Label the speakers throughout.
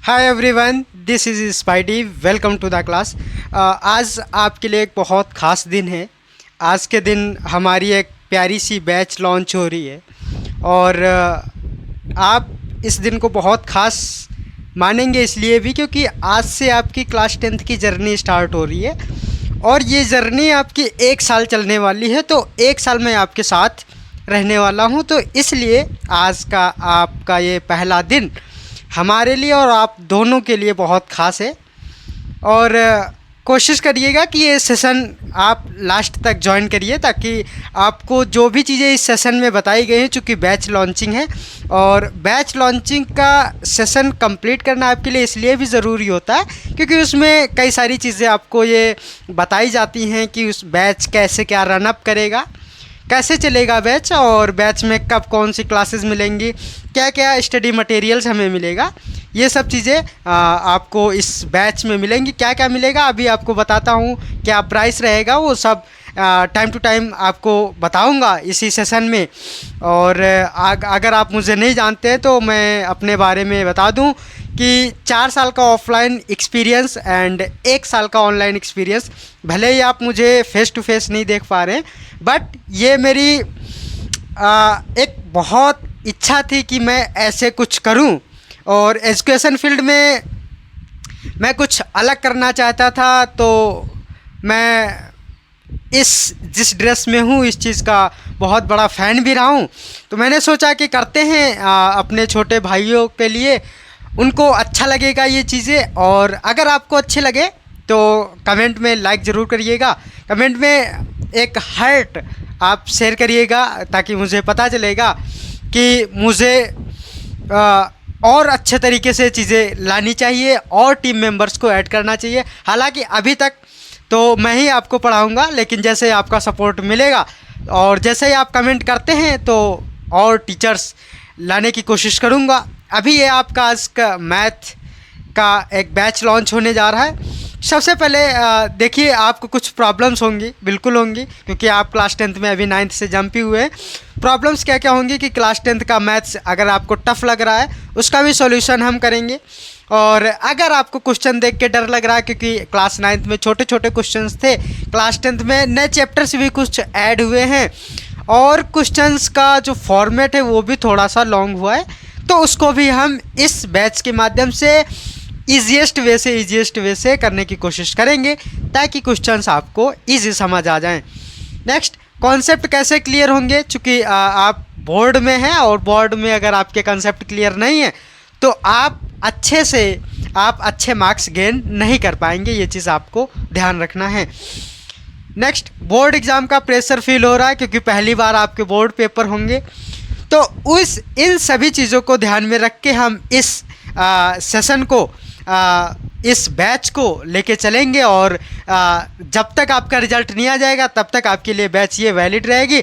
Speaker 1: Hi everyone, this is Spidey. Welcome to the class. आज आपके लिए एक बहुत ख़ास दिन है। आज के दिन हमारी एक प्यारी सी बैच लॉन्च हो रही है और आप इस दिन को बहुत ख़ास मानेंगे इसलिए भी क्योंकि आज से आपकी क्लास 10th की जर्नी स्टार्ट हो रही है और ये जर्नी आपकी 1 साल चलने वाली है। तो 1 साल मैं आपके साथ रहने वाला हूँ, तो इसलिए आज का आपका ये पहला दिन हमारे लिए और आप दोनों के लिए बहुत ख़ास है। और कोशिश करिएगा कि ये सेशन आप लास्ट तक ज्वाइन करिए ताकि आपको जो भी चीज़ें इस सेशन में बताई गई हैं, चूँकि बैच लॉन्चिंग है और बैच लॉन्चिंग का सेशन कंप्लीट करना आपके लिए इसलिए भी ज़रूरी होता है क्योंकि उसमें कई सारी चीज़ें आपको ये बताई जाती हैं कि उस बैच कैसे क्या रनअप करेगा, कैसे चलेगा बैच, और बैच में कब कौन सी क्लासेस मिलेंगी, क्या क्या स्टडी मटेरियल्स हमें मिलेगा, ये सब चीज़ें आपको इस बैच में मिलेंगी। क्या क्या मिलेगा अभी आपको बताता हूँ, क्या प्राइस रहेगा वो सब टाइम टू टाइम आपको बताऊँगा इसी सेशन में। और अगर आप मुझे नहीं जानते हैं तो मैं अपने बारे में बता दूँ कि 4 साल का ऑफलाइन एक्सपीरियंस एंड 1 साल का ऑनलाइन एक्सपीरियंस। भले ही आप मुझे फ़ेस टू फेस नहीं देख पा रहे हैं, बट ये मेरी एक बहुत इच्छा थी कि मैं ऐसे कुछ करूं और एजुकेशन फील्ड में मैं कुछ अलग करना चाहता था। तो मैं जिस ड्रेस में हूँ इस चीज़ का बहुत बड़ा फ़ैन भी रहा हूँ, तो मैंने सोचा कि करते हैं अपने छोटे भाइयों के लिए, उनको अच्छा लगेगा ये चीज़ें। और अगर आपको अच्छे लगे तो कमेंट में लाइक ज़रूर करिएगा, कमेंट में एक हार्ट आप शेयर करिएगा ताकि मुझे पता चलेगा कि मुझे और अच्छे तरीके से चीज़ें लानी चाहिए और टीम मेंबर्स को ऐड करना चाहिए। हालांकि अभी तक तो मैं ही आपको पढ़ाऊँगा, लेकिन जैसे आपका सपोर्ट मिलेगा और जैसे ही आप कमेंट करते हैं तो और टीचर्स लाने की कोशिश करूँगा। अभी ये आपका आज का मैथ का एक बैच लॉन्च होने जा रहा है। सबसे पहले देखिए, आपको कुछ प्रॉब्लम्स होंगी, बिल्कुल होंगी, क्योंकि आप क्लास 10th में अभी 9th से जंप ही हुए हैं। प्रॉब्लम्स क्या क्या होंगी कि क्लास 10th का मैथ्स अगर आपको टफ़ लग रहा है उसका भी सॉल्यूशन हम करेंगे। और अगर आपको क्वेश्चन देख के डर लग रहा है, क्योंकि क्लास 9th में छोटे छोटे क्वेश्चंस थे, क्लास 10th में नए चैप्टर्स भी कुछ ऐड हुए हैं और क्वेश्चंस का जो फॉर्मेट है वो भी थोड़ा सा लॉन्ग हुआ है, तो उसको भी हम इस बैच के माध्यम से ईजीएस्ट वे से करने की कोशिश करेंगे ताकि क्वेश्चंस आपको ईजी समझ आ जाएं। नेक्स्ट, कॉन्सेप्ट कैसे क्लियर होंगे, चूँकि आप बोर्ड में हैं और बोर्ड में अगर आपके कॉन्सेप्ट क्लियर नहीं है तो आप अच्छे मार्क्स गेन नहीं कर पाएंगे, ये चीज़ आपको ध्यान रखना है। नेक्स्ट, बोर्ड एग्ज़ाम का प्रेशर फील हो रहा है क्योंकि पहली बार आपके बोर्ड पेपर होंगे, तो इन सभी चीज़ों को ध्यान में रख के हम इस सेशन को इस बैच को लेके चलेंगे और जब तक आपका रिजल्ट नहीं आ जाएगा तब तक आपके लिए बैच ये वैलिड रहेगी।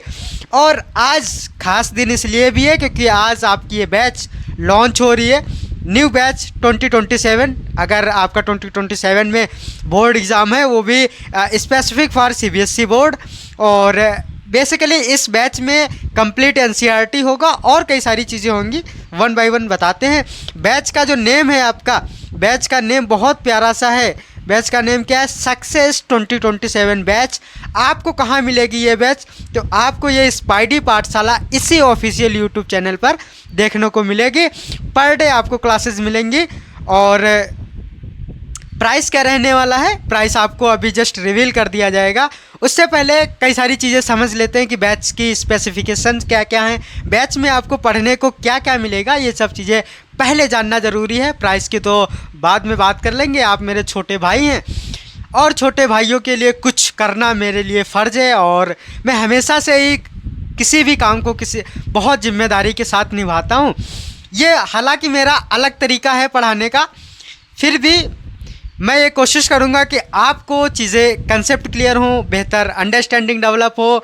Speaker 1: और आज खास दिन इसलिए भी है क्योंकि आज आपकी ये बैच लॉन्च हो रही है, न्यू बैच 2027। अगर आपका 2027 में बोर्ड एग्ज़ाम है वो भी स्पेसिफिक फॉर सीबीएसई बोर्ड, और बेसिकली इस बैच में कंप्लीट एनसीईआरटी होगा और कई सारी चीज़ें होंगी, वन बाय वन बताते हैं। बैच का जो नेम है, आपका बैच का नेम बहुत प्यारा सा है। बैच का नेम क्या है? Success 2027 batch. आपको कहाँ मिलेगी ये बैच? तो आपको ये स्पाइडी पाठशाला इसी ऑफिशियल यूट्यूब चैनल पर देखने को मिलेगी। पर डे आपको क्लासेस मिलेंगी। और प्राइस क्या रहने वाला है, प्राइस आपको अभी जस्ट रिवील कर दिया जाएगा। उससे पहले कई सारी चीज़ें समझ लेते हैं कि बैच की स्पेसिफिकेशंस क्या क्या हैं, बैच में आपको पढ़ने को क्या क्या मिलेगा, ये सब चीज़ें पहले जानना ज़रूरी है। प्राइस की तो बाद में बात कर लेंगे, आप मेरे छोटे भाई हैं और छोटे भाइयों के लिए कुछ करना मेरे लिए फ़र्ज़ है। और मैं हमेशा से ही किसी भी काम को बहुत जिम्मेदारी के साथ निभाता हूँ। ये हालांकि मेरा अलग तरीका है पढ़ाने का, फिर भी मैं ये कोशिश करूँगा कि आपको चीज़ें कंसेप्ट क्लियर हों, बेहतर अंडरस्टैंडिंग डेवलप हो।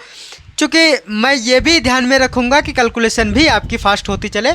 Speaker 1: चूँकि मैं ये भी ध्यान में रखूँगा कि कैलकुलेशन भी आपकी फ़ास्ट होती चले,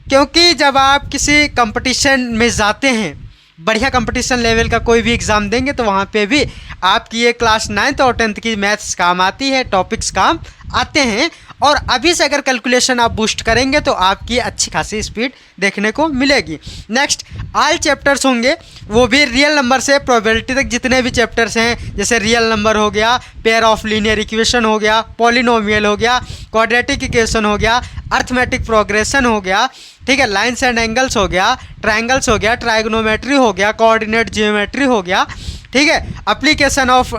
Speaker 1: क्योंकि जब आप किसी कंपटीशन में जाते हैं, बढ़िया कंपटीशन लेवल का कोई भी एग्ज़ाम देंगे, तो वहाँ पे भी आपकी ये क्लास 9th और 10th की मैथ्स काम आती है, टॉपिक्स काम आते हैं। और अभी से अगर कैलकुलेशन आप बूस्ट करेंगे तो आपकी अच्छी खासी स्पीड देखने को मिलेगी। नेक्स्ट, ऑल चैप्टर्स होंगे वो भी रियल नंबर से प्रोबेबिलिटी तक जितने भी चैप्टर्स हैं, जैसे रियल नंबर हो गया, पेयर ऑफ लीनियर इक्वेशन हो गया, पॉलिनोमियल हो गया, क्वाड्रेटिक इक्वेशन हो गया, अर्थमेटिक प्रोग्रेशन हो गया, ठीक है, लाइन्स एंड एंगल्स हो गया, ट्रायंगल्स हो गया, ट्राइगोनोमेट्री हो गया, कोऑर्डिनेट जियोमेट्री हो गया, ठीक है, एप्लीकेशन ऑफ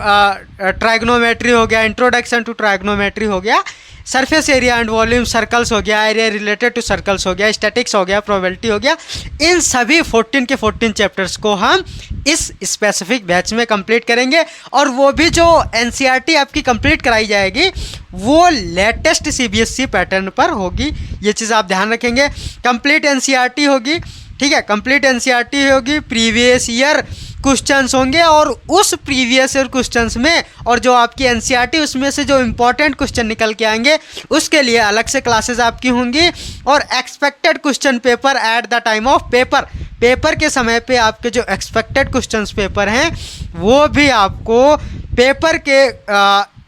Speaker 1: ट्राइगोनोमेट्री हो गया, इंट्रोडक्शन टू ट्राइगोनोमेट्री हो गया, surface area and volume, circles हो गया, एरिया रिलेटेड टू सर्कल्स हो गया, स्टैटिक्स हो गया, प्रोबेबिलिटी हो गया। इन सभी 14 के 14 चैप्टर्स को हम इस स्पेसिफिक बैच में कंप्लीट करेंगे और वो भी जो एनसीईआरटी आपकी कंप्लीट कराई जाएगी वो लेटेस्ट सीबीएसई पैटर्न पर होगी। ये चीज़ आप ध्यान रखेंगे। कंप्लीट एनसीईआरटी होगी, ठीक है, कंप्लीट एनसीईआरटी होगी, प्रीवियस ईयर क्वेश्चंस होंगे और उस प्रीवियस ईयर क्वेश्चंस में और जो आपकी एनसीईआरटी उसमें से जो इंपॉर्टेंट क्वेश्चन निकल के आएंगे उसके लिए अलग से क्लासेस आपकी होंगी। और expected question paper at the time of paper के समय पे आपके जो एक्सपेक्टेड क्वेश्चंस पेपर हैं वो भी आपको पेपर के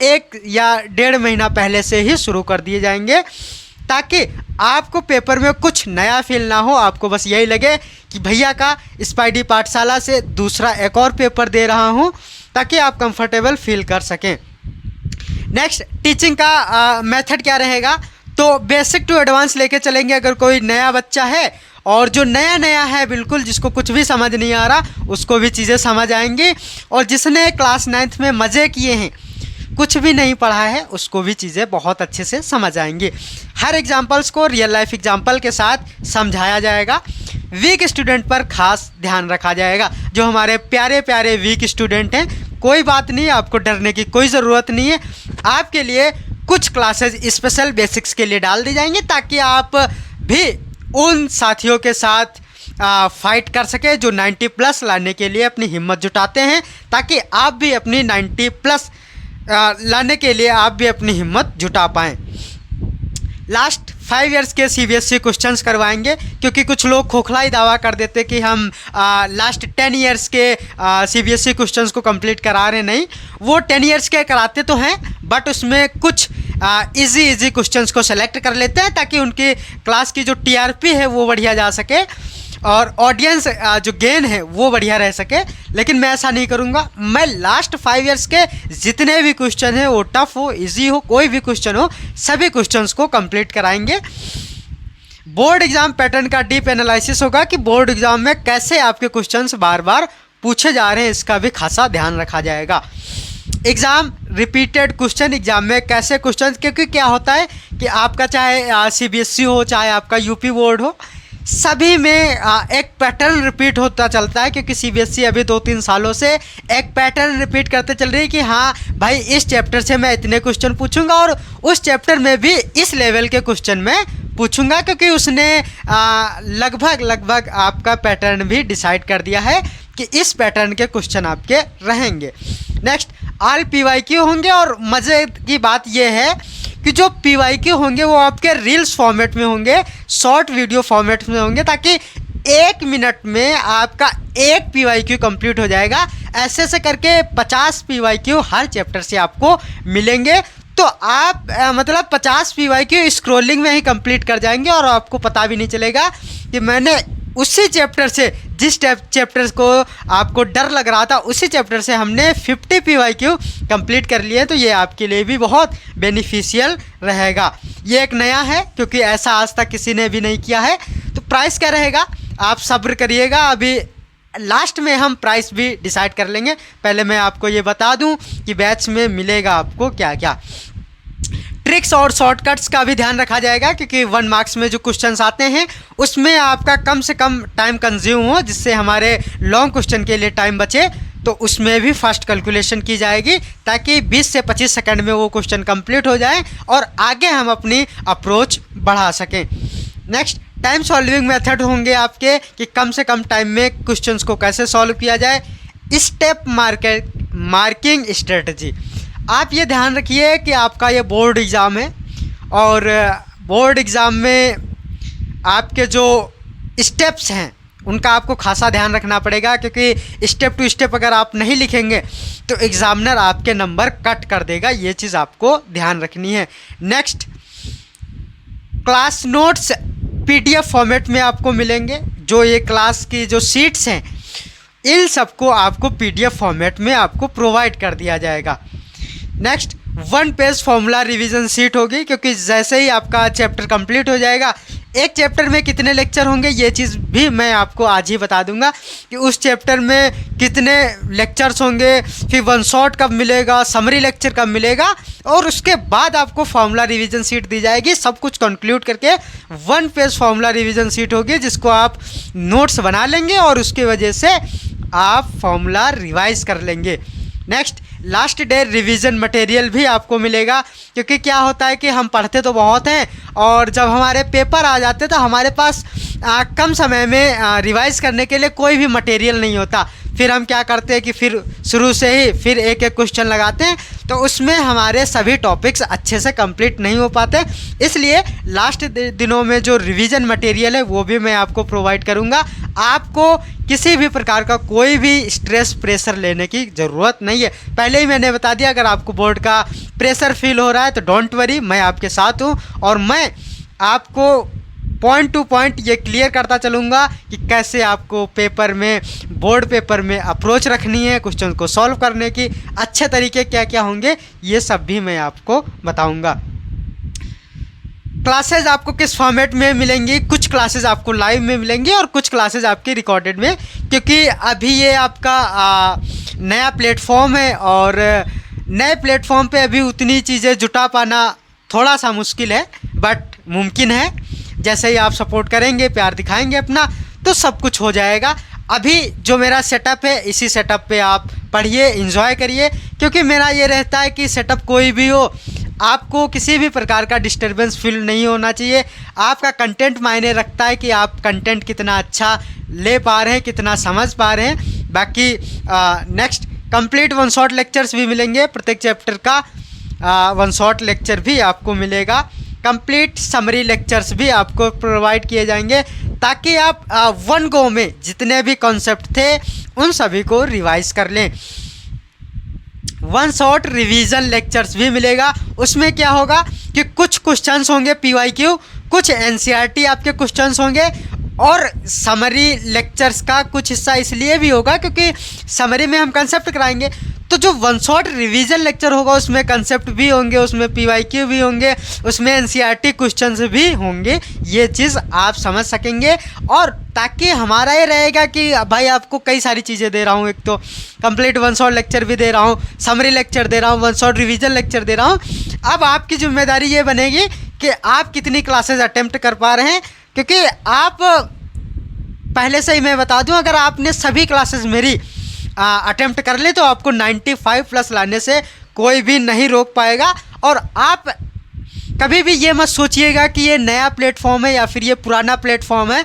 Speaker 1: 1 या 1.5 महीना पहले से ही शुरू कर दिए जाएंगे, ताकि आपको पेपर में कुछ नया फील ना हो। आपको बस यही लगे कि भैया का स्पाइडी पाठशाला से दूसरा एक और पेपर दे रहा हूँ, ताकि आप कंफर्टेबल फील कर सकें। नेक्स्ट, टीचिंग का मेथड क्या रहेगा, तो बेसिक टू एडवांस लेके चलेंगे। अगर कोई नया बच्चा है और जो नया है बिल्कुल, जिसको कुछ भी समझ नहीं आ रहा, उसको भी चीज़ें समझ आएंगी, और जिसने क्लास 9th में मज़े किए हैं, कुछ भी नहीं पढ़ा है, उसको भी चीज़ें बहुत अच्छे से समझ आएंगी। हर एग्जाम्पल्स को रियल लाइफ एग्जाम्पल के साथ समझाया जाएगा। वीक स्टूडेंट पर खास ध्यान रखा जाएगा। जो हमारे प्यारे प्यारे वीक स्टूडेंट हैं, कोई बात नहीं, आपको डरने की कोई ज़रूरत नहीं है। आपके लिए कुछ क्लासेस स्पेशल बेसिक्स के लिए डाल दी जाएंगी, ताकि आप भी उन साथियों के साथ फाइट कर सके जो 90+ लाने के लिए अपनी हिम्मत जुटाते हैं, ताकि आप भी अपनी 90+ लाने के लिए आप भी अपनी हिम्मत जुटा पाएँ। लास्ट 5 इयर्स के सीबीएसई क्वेश्चंस करवाएंगे, क्योंकि कुछ लोग खोखला ही दावा कर देते कि हम लास्ट 10 इयर्स के सीबीएसई क्वेश्चंस को कंप्लीट करा रहे। नहीं, वो 10 इयर्स के कराते तो हैं, बट उसमें कुछ इजी क्वेश्चंस को सेलेक्ट कर लेते हैं, ताकि उनकी क्लास की जो टीआरपी है वो बढ़िया जा सके और ऑडियंस जो गेन है वो बढ़िया रह सके। लेकिन मैं ऐसा नहीं करूँगा। मैं लास्ट 5 इयर्स के जितने भी क्वेश्चन हैं, वो टफ हो, इजी हो, कोई भी क्वेश्चन हो, सभी क्वेश्चंस को कंप्लीट कराएंगे। बोर्ड एग्जाम पैटर्न का डीप एनालिसिस होगा कि बोर्ड एग्जाम में कैसे आपके क्वेश्चंस बार बार पूछे जा रहे हैं, इसका भी खासा ध्यान रखा जाएगा। एग्ज़ाम रिपीटेड क्वेश्चन, एग्जाम में कैसे क्वेश्चन, क्योंकि क्या होता है कि आपका चाहे सीबीएसई हो, चाहे आपका यूपी बोर्ड हो, सभी में एक पैटर्न रिपीट होता चलता है। क्योंकि सीबीएसई अभी 2-3 सालों से एक पैटर्न रिपीट करते चल रही है कि हाँ भाई, इस चैप्टर से मैं इतने क्वेश्चन पूछूंगा और उस चैप्टर में भी इस लेवल के क्वेश्चन मैं पूछूंगा, क्योंकि उसने लगभग आपका पैटर्न भी डिसाइड कर दिया है कि इस पैटर्न के क्वेश्चन आपके रहेंगे। नेक्स्ट, ऑल पीवाईक्यू होंगे, और मज़े की बात यह है कि जो पीवाईक्यू होंगे वो आपके रील्स फॉर्मेट में होंगे, शॉर्ट वीडियो फॉर्मेट में होंगे, ताकि 1 मिनट में आपका एक पीवाईक्यू कंप्लीट हो जाएगा। ऐसे करके 50 पीवाईक्यू हर चैप्टर से आपको मिलेंगे। तो आप मतलब 50 पीवाईक्यू स्क्रॉलिंग में ही कंप्लीट कर जाएंगे और आपको पता भी नहीं चलेगा कि मैंने उसी चैप्टर से, जिस चैप्टर को आपको डर लग रहा था, उसी चैप्टर से हमने 50 पीवाईक्यू कंप्लीट कर लिए। तो ये आपके लिए भी बहुत बेनिफिशियल रहेगा। ये एक नया है, क्योंकि ऐसा आज तक किसी ने भी नहीं किया है। तो प्राइस क्या रहेगा, आप सब्र करिएगा, अभी लास्ट में हम प्राइस भी डिसाइड कर लेंगे। पहले मैं आपको ये बता दूं कि बैच में मिलेगा आपको क्या क्या। ट्रिक्स और शॉर्टकट्स का भी ध्यान रखा जाएगा, क्योंकि 1 मार्क्स में जो क्वेश्चंस आते हैं उसमें आपका कम से कम टाइम कंज्यूम हो, जिससे हमारे लॉन्ग क्वेश्चन के लिए टाइम बचे। तो उसमें भी फास्ट कैलकुलेशन की जाएगी, ताकि 20 से 25 सेकंड में वो क्वेश्चन कंप्लीट हो जाए और आगे हम अपनी अप्रोच बढ़ा सकें। नेक्स्ट, टाइम सॉल्विंग मेथड होंगे आपके, कि कम से कम टाइम में क्वेश्चंस को कैसे सॉल्व किया जाए। स्टेप मार्किंग स्ट्रेटजी, आप ये ध्यान रखिए कि आपका ये बोर्ड एग्ज़ाम है, और बोर्ड एग्ज़ाम में आपके जो स्टेप्स हैं उनका आपको खासा ध्यान रखना पड़ेगा, क्योंकि स्टेप टू स्टेप अगर आप नहीं लिखेंगे तो एग्ज़ामिनर आपके नंबर कट कर देगा। ये चीज़ आपको ध्यान रखनी है। Next, class notes PDF format में आपको मिलेंगे। जो ये क्लास की जो शीट्स हैं इन सबको आपको पीडीएफ फॉर्मेट में आपको प्रोवाइड कर दिया जाएगा। Next 1 page formula revision sheet होगी, क्योंकि जैसे ही आपका चैप्टर कंप्लीट हो जाएगा, एक चैप्टर में कितने लेक्चर होंगे ये चीज़ भी मैं आपको आज ही बता दूंगा कि उस चैप्टर में कितने लेक्चर्स होंगे, फिर 1 शॉट कब मिलेगा, समरी लेक्चर कब मिलेगा, और उसके बाद आपको फॉर्मूला रिवीजन शीट दी जाएगी। सब कुछ कंक्लूड करके 1 पेज फॉर्मूला रिवीजन शीट होगी, जिसको आप नोट्स बना लेंगे और उसकी वजह से आप फॉर्मूला रिवाइज कर लेंगे। Next last day revision material भी आपको मिलेगा, क्योंकि क्या होता है कि हम पढ़ते तो बहुत हैं और जब हमारे पेपर आ जाते तो हमारे पास कम समय में रिवाइज करने के लिए कोई भी मटेरियल नहीं होता। फिर हम क्या करते हैं कि फिर शुरू से ही फिर एक एक क्वेश्चन लगाते हैं, तो उसमें हमारे सभी टॉपिक्स अच्छे से कंप्लीट नहीं हो पाते। इसलिए लास्ट दिनों में जो रिवीजन मटेरियल है वो भी मैं आपको प्रोवाइड करूँगा। आपको किसी भी प्रकार का कोई भी स्ट्रेस प्रेशर लेने की ज़रूरत नहीं है। पहले ही मैंने बता दिया, अगर आपको बोर्ड का प्रेशर फील हो रहा है तो डोंट वरी, मैं आपके साथ हूँ और मैं आपको पॉइंट टू पॉइंट ये क्लियर करता चलूँगा कि कैसे आपको पेपर में, बोर्ड पेपर में अप्रोच रखनी है, क्वेश्चन को सॉल्व करने की अच्छे तरीके क्या क्या होंगे, ये सब भी मैं आपको बताऊँगा। क्लासेज आपको किस फॉर्मेट में मिलेंगी? कुछ क्लासेज आपको लाइव में मिलेंगी और कुछ क्लासेज आपकी रिकॉर्डेड में, क्योंकि अभी ये आपका नया प्लेटफॉर्म है और नए प्लेटफॉर्म पे अभी उतनी चीज़ें जुटा पाना थोड़ा सा मुश्किल है, बट मुमकिन है। जैसे ही आप सपोर्ट करेंगे, प्यार दिखाएंगे अपना, तो सब कुछ हो जाएगा। अभी जो मेरा सेटअप है, इसी सेटअप पे आप पढ़िए, एंजॉय करिए, क्योंकि मेरा ये रहता है कि सेटअप कोई भी हो, आपको किसी भी प्रकार का डिस्टर्बेंस फील नहीं होना चाहिए। आपका कंटेंट मायने रखता है कि आप कंटेंट कितना अच्छा ले पा रहे हैं, कितना समझ पा रहे हैं। बाकी नेक्स्ट कंप्लीट 1 शॉट लेक्चर्स भी मिलेंगे, प्रत्येक चैप्टर का 1 शॉट लेक्चर भी आपको मिलेगा। कंप्लीट समरी लेक्चर्स भी आपको प्रोवाइड किए जाएंगे, ताकि आप 1 गो में जितने भी कॉन्सेप्ट थे उन सभी को रिवाइज कर लें। 1 शॉट रिवीजन लेक्चर्स भी मिलेगा। उसमें क्या होगा कि कुछ क्वेश्चंस होंगे PYQ, कुछ NCERT आपके क्वेश्चंस होंगे, और समरी लेक्चर्स का कुछ हिस्सा इसलिए भी होगा क्योंकि समरी में हम कंसेप्ट कराएंगे। तो जो 1 शॉट रिवीजन लेक्चर होगा उसमें कंसेप्ट भी होंगे, उसमें PYQ भी होंगे, उसमें NCERT क्वेश्चंस भी होंगे। ये चीज़ आप समझ सकेंगे, और ताकि हमारा ये रहेगा कि भाई आपको कई सारी चीज़ें दे रहा हूँ, एक तो कंप्लीट 1 शॉट लेक्चर भी दे रहा हूँ, समरी लेक्चर दे रहा हूँ, 1 शॉट रिवीजन लेक्चर दे रहा हूँ। अब आपकी जिम्मेदारी ये बनेगी कि आप कितनी क्लासेज अटेम्प्ट कर पा रहे हैं, क्योंकि आप पहले से ही मैं बता दूं, अगर आपने सभी क्लासेस मेरी अटेम्प्ट कर ले तो आपको 95 प्लस लाने से कोई भी नहीं रोक पाएगा। और आप कभी भी ये मत सोचिएगा कि ये नया प्लेटफॉर्म है या फिर ये पुराना प्लेटफॉर्म है।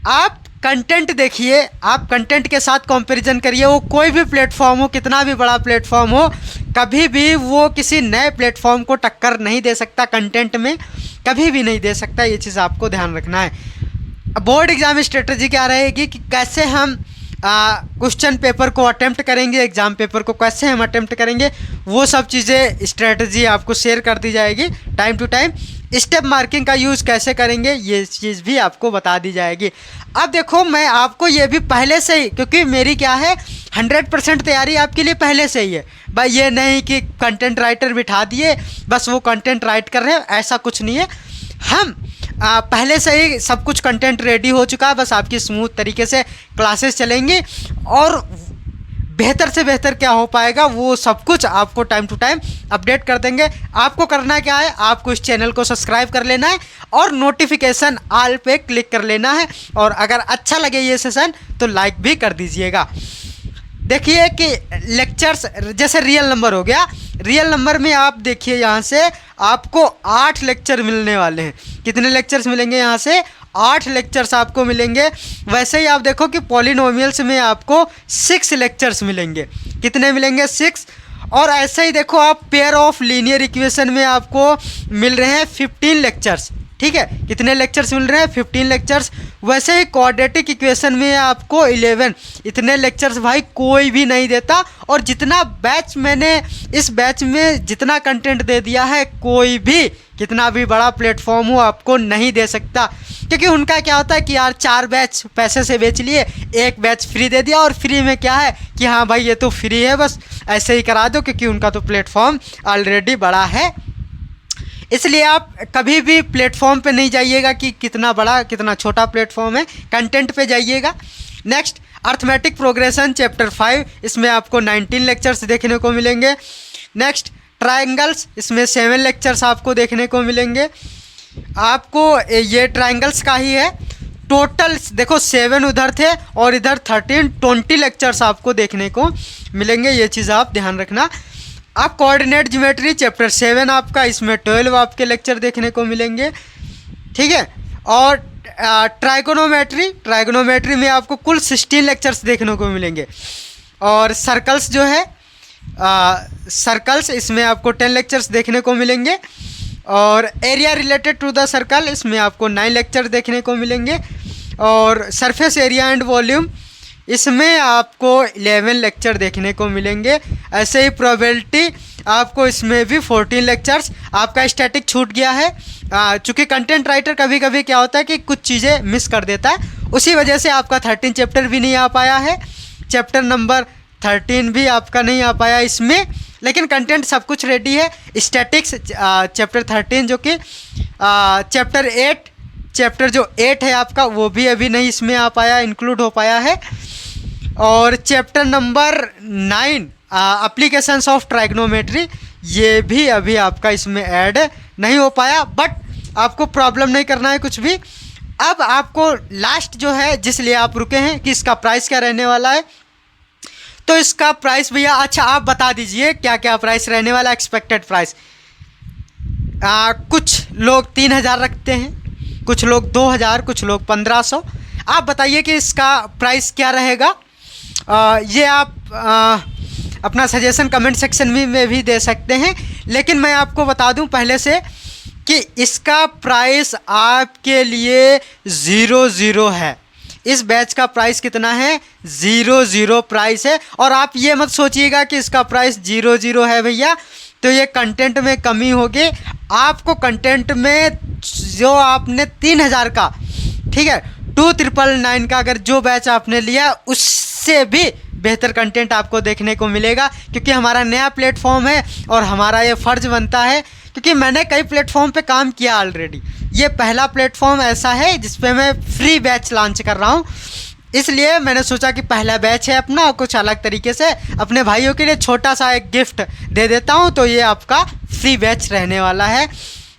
Speaker 1: आप कंटेंट देखिए, आप कंटेंट के साथ कंपैरिजन करिए। वो कोई भी प्लेटफॉर्म हो, कितना भी बड़ा प्लेटफॉर्म हो, कभी भी वो किसी नए प्लेटफॉर्म को टक्कर नहीं दे सकता, कंटेंट में कभी भी नहीं दे सकता। ये चीज़ आपको ध्यान रखना है। बोर्ड एग्ज़ाम स्ट्रेटजी क्या रहेगी कि कैसे हम क्वेश्चन पेपर को अटेम्प्ट करेंगे, एग्ज़ाम पेपर को कैसे हम अटेम्प्ट करेंगे, वो सब चीज़ें स्ट्रेटजी आपको शेयर कर दी जाएगी time to time. Step marking का यूज़ कैसे करेंगे ये चीज़ भी आपको बता दी जाएगी। अब देखो, मैं आपको ये भी पहले से ही, क्योंकि मेरी क्या है 100% तैयारी आपके लिए पहले से ही है भाई। ये नहीं कि कंटेंट राइटर बिठा दिए बस वो कंटेंट राइट कर रहे हैं, ऐसा कुछ नहीं है। हम पहले से ही सब कुछ कंटेंट रेडी हो चुका है, बस आपकी स्मूथ तरीके से क्लासेस चलेंगी और बेहतर से बेहतर क्या हो पाएगा वो सब कुछ आपको टाइम टू टाइम अपडेट कर देंगे। आपको करना क्या है, आपको इस चैनल को सब्सक्राइब कर लेना है और नोटिफिकेशन ऑल पे क्लिक कर लेना है। और अगर अच्छा लगे ये सेशन तो लाइक भी कर दीजिएगा। देखिए कि लेक्चर्स जैसे रियल नंबर हो गया, रियल नंबर में आप देखिए यहाँ से आपको 8 लेक्चर मिलने वाले हैं। कितने लेक्चर्स मिलेंगे यहाँ से? 8 लेक्चर्स आपको मिलेंगे। वैसे ही आप देखो कि पॉलिनोमियल्स में आपको 6 लेक्चर्स मिलेंगे। कितने मिलेंगे? 6। और ऐसे ही देखो आप पेयर ऑफ लीनियर इक्वेशन में आपको मिल रहे हैं 15 लेक्चर्स। ठीक है, कितने लेक्चर्स मिल रहे हैं? 15 लेक्चर्स। वैसे ही क्वाड्रेटिक इक्वेशन में आपको 11। इतने लेक्चर्स भाई कोई भी नहीं देता, और जितना बैच मैंने इस बैच में जितना कंटेंट दे दिया है, कोई भी कितना भी बड़ा प्लेटफॉर्म हो आपको नहीं दे सकता। क्योंकि उनका क्या होता है कि यार 4 बैच पैसे से बेच लिए, 1 बैच फ्री दे दिया, और फ्री में क्या है कि हाँ भाई ये तो फ्री है, बस ऐसे ही करा दो, क्योंकि उनका तो प्लेटफॉर्म ऑलरेडी बड़ा है। इसलिए आप कभी भी प्लेटफॉर्म पे नहीं जाइएगा कि कितना बड़ा कितना छोटा प्लेटफॉर्म है, कंटेंट पे जाइएगा। नेक्स्ट, अर्थमेटिक प्रोग्रेशन चैप्टर 5, इसमें आपको 19 लेक्चर्स देखने को मिलेंगे। नेक्स्ट, ट्रायंगल्स, इसमें 7 लेक्चर्स आपको देखने को मिलेंगे। आपको ये ट्रायंगल्स का ही है, टोटल देखो 7 उधर थे और इधर 13, 20 लेक्चर्स आपको देखने को मिलेंगे, ये चीज़ आप ध्यान रखना। आप कोऑर्डिनेट ज्योमेट्री चैप्टर 7 आपका, इसमें 12 आपके लेक्चर देखने को मिलेंगे, ठीक है। और ट्राइगोनोमेट्री में आपको कुल 16 लेक्चर्स देखने को मिलेंगे। और सर्कल्स जो है सर्कल्स, इसमें आपको 10 लेक्चर्स देखने को मिलेंगे। और area related to the circle, इसमें आपको 9 लेक्चर देखने को मिलेंगे। और सरफेस एरिया एंड वॉल्यूम, इसमें आपको 11 लेक्चर देखने को मिलेंगे। ऐसे ही प्रोबेबिलिटी, आपको इसमें भी 14 लेक्चर्स। आपका स्टैटिक छूट गया है, चूँकि कंटेंट राइटर कभी कभी क्या होता है कि कुछ चीज़ें मिस कर देता है, उसी वजह से आपका 13 चैप्टर भी नहीं आ पाया है। चैप्टर नंबर 13 भी आपका नहीं आ पाया इसमें, लेकिन कंटेंट सब कुछ रेडी है। स्टैटिक्स चैप्टर 13 जो कि चैप्टर 8 है आपका, वो भी अभी नहीं इसमें आ पाया, इंक्लूड हो पाया है। और chapter number 9 applications of trigonometry, ये भी अभी आपका इसमें ऐड नहीं हो पाया, बट आपको प्रॉब्लम नहीं करना है कुछ भी। अब आपको लास्ट जो है जिसलिए आप रुके हैं कि इसका प्राइस क्या रहने वाला है, तो इसका प्राइस भैया, अच्छा आप बता दीजिए क्या क्या प्राइस रहने वाला, एक्सपेक्टेड प्राइस। कुछ लोग 3000 रखते हैं, कुछ लोग 2000, कुछ लोग 1500। आप बताइए कि इसका प्राइस क्या रहेगा। ये आप अपना सजेशन कमेंट सेक्शन में भी दे सकते हैं, लेकिन मैं आपको बता दूं पहले से कि इसका प्राइस आपके लिए 00 है। इस बैच का प्राइस कितना है? 00 प्राइस है। और आप ये मत सोचिएगा कि इसका प्राइस 00 है भैया, तो ये कंटेंट में कमी होगी। आपको कंटेंट में जो आपने 3000 का, ठीक है, 2999 का अगर जो बैच आपने लिया, उससे भी बेहतर कंटेंट आपको देखने को मिलेगा, क्योंकि हमारा नया प्लेटफॉर्म है और हमारा ये फ़र्ज़ बनता है, क्योंकि मैंने कई प्लेटफॉर्म पे काम किया ऑलरेडी। ये पहला प्लेटफॉर्म ऐसा है जिस पे मैं फ्री बैच लॉन्च कर रहा हूँ, इसलिए मैंने सोचा कि पहला बैच है अपना, कुछ अलग तरीके से अपने भाइयों के लिए छोटा सा एक गिफ्ट दे देता हूँ। तो ये आपका फ्री बैच रहने वाला है।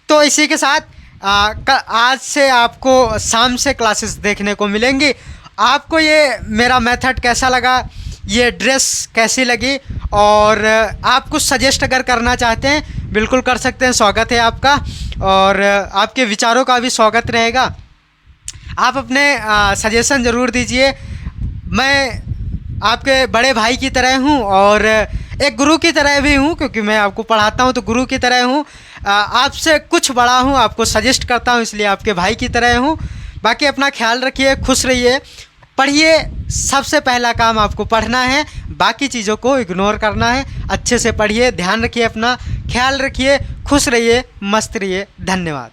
Speaker 1: तो इसी के साथ आज से आपको शाम से क्लासेस देखने को मिलेंगी। आपको ये मेरा मेथड कैसा लगा, ये ड्रेस कैसी लगी, और आप कुछ सजेस्ट अगर करना चाहते हैं बिल्कुल कर सकते हैं, स्वागत है आपका। और आपके विचारों का भी स्वागत रहेगा। आप अपने सजेशन ज़रूर दीजिए। मैं आपके बड़े भाई की तरह हूँ और एक गुरु की तरह भी हूँ, क्योंकि मैं आपको पढ़ाता हूँ तो गुरु की तरह हूँ। आपसे कुछ बड़ा हूँ, आपको सजेस्ट करता हूँ, इसलिए आपके भाई की तरह हूँ। बाकी अपना ख्याल रखिए, खुश रहिए, पढ़िए। सबसे पहला काम आपको पढ़ना है, बाकी चीज़ों को इग्नोर करना है। अच्छे से पढ़िए, ध्यान रखिए, अपना ख्याल रखिए, खुश रहिए, मस्त रहिए। धन्यवाद।